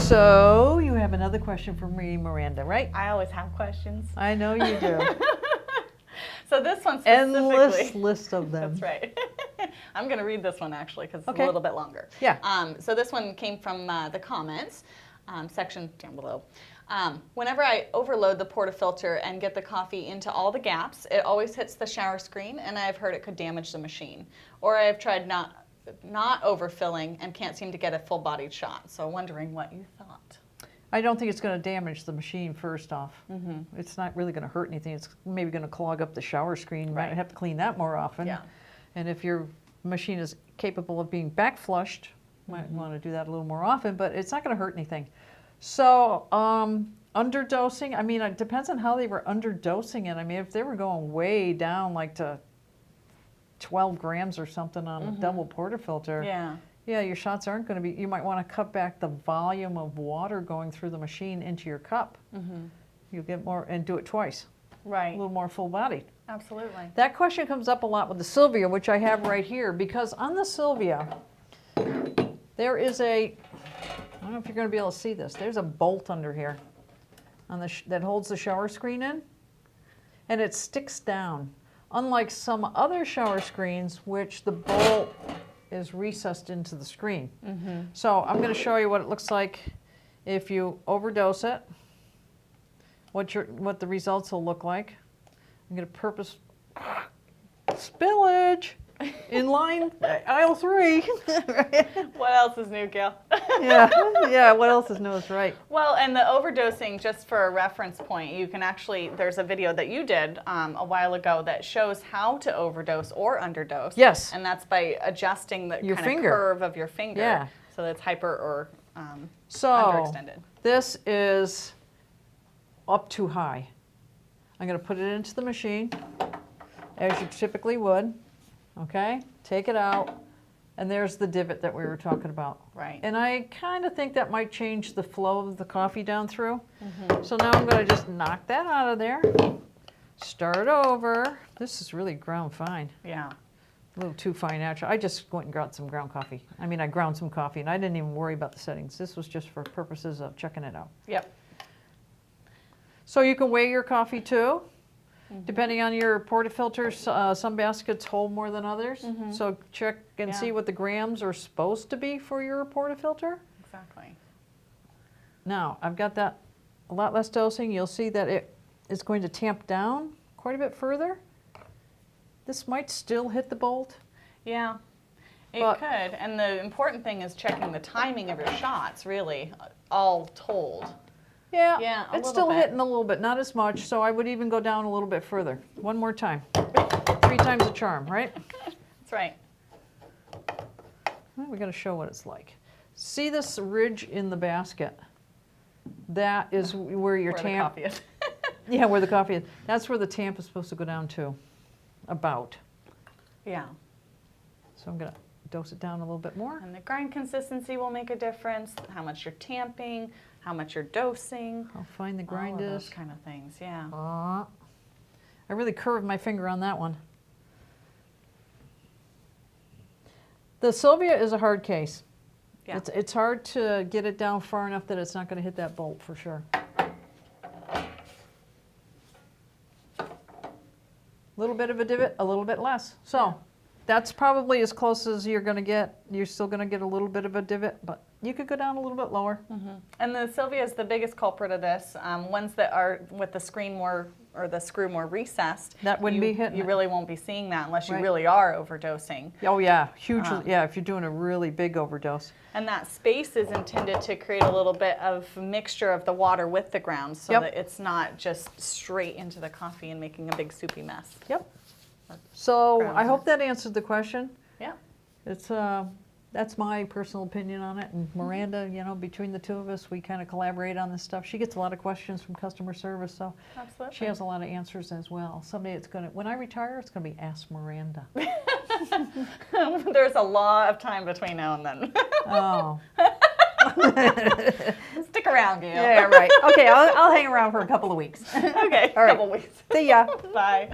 So you have another question for me, Miranda, right? I always have questions. I know you do. So this one specifically. Endless list of them. That's right. I'm going to read this one actually because it's Okay. a little bit longer. Yeah. So this one came from the comments section down below. Whenever I overload the portafilter and get the coffee into all the gaps, it always hits the shower screen, and I've heard it could damage the machine. Or I've tried not overfilling and can't seem to get a full-bodied shot. So wondering what you thought. I don't think it's going to damage the machine, first off. Mm-hmm. It's not really going to hurt anything. It's maybe going to clog up the shower screen. You might have to clean that more often. Yeah. And if your machine is capable of being back flushed, you might want to do that a little more often, but it's not going to hurt anything. So underdosing, I mean, it depends on how they were underdosing it. I mean, if they were going way down like to 12 grams or something on a double portafilter, yeah, your shots aren't going to be, you might want to cut back the volume of water going through the machine into your cup. You'll get more, and do it twice. Right. A little more full bodied. Absolutely. That question comes up a lot with the Silvia, which I have right here, because on the Silvia, there is a, I don't know if you're going to be able to see this, there's a bolt under here on the that holds the shower screen in, and it sticks down. Unlike some other shower screens, which the bolt is recessed into the screen. So I'm going to show you what it looks like if you overdose it, what the results will look like. I'm going to purpose spillage in line aisle 3. What else is new, Gail? yeah, what else is new is right. Well, and the overdosing, just for a reference point, you can actually, there's a video that you did a while ago that shows how to overdose or underdose. Yes. And that's by adjusting the Your kind finger. of curve of your finger. Yeah. So that it's hyper or So underextended. this is up too high. I'm going to put it into the machine, as you typically would. Okay, take it out, and there's the divot that we were talking about. Right. And I kind of think that might change the flow of the coffee down through. So now I'm going to just knock that out of there, start over. This is really ground fine. Yeah. A little too fine, actually. I just went and got some ground coffee. I mean, I ground some coffee, and I didn't even worry about the settings. This was just for purposes of checking it out. Yep. So you can weigh your coffee too. Depending on your portafilters, some baskets hold more than others. So check and see what the grams are supposed to be for your portafilter. Exactly. Now, I've got that a lot less dosing. You'll see that it is going to tamp down quite a bit further. This might still hit the bolt. Yeah, it could. And the important thing is checking the timing of your shots, really, all told. Yeah, a it's little still bit. hitting a little bit, not as much, so I would even go down a little bit further. One more time. 3 times the charm, right? That's right. Well, we got to show what it's like. See this ridge in the basket? That is where your Where tamp. the coffee is. Yeah, where the coffee is. That's where the tamp is supposed to go down to, about. Yeah. So I'm going to dose it down a little bit more. And the grind consistency will make a difference. How much you're tamping, how much you're dosing. How fine the grind all of is. those kind of things. Yeah. I really curved my finger on that one. The Silvia is a hard case. Yeah. It's hard to get it down far enough that it's not going to hit that bolt for sure. A little bit of a divot, a little bit less. So that's probably as close as you're going to get. You're still going to get a little bit of a divot, but you could go down a little bit lower. And the Silvia is the biggest culprit of this. Ones that are with the screen more, or the screw more recessed. That wouldn't be hitting You it. really won't be seeing that unless you Right. really are overdosing. Oh yeah, hugely. Yeah, if you're doing a really big overdose. And that space is intended to create a little bit of mixture of the water with the ground so that it's not just straight into the coffee and making a big soupy mess. Yep. So Ground I hope that answered the question. Yeah. It's that's my personal opinion on it. And Miranda, you know, between the two of us, we kind of collaborate on this stuff. She gets a lot of questions from customer service, so Absolutely. she has a lot of answers as well. Someday it's gonna, when I retire, it's gonna be Ask Miranda. There's a lot of time between now and then. Oh. Stick around, Gail. Yeah, right. Okay, I'll hang around for a couple of weeks. Okay, All right. couple weeks. See ya. Bye.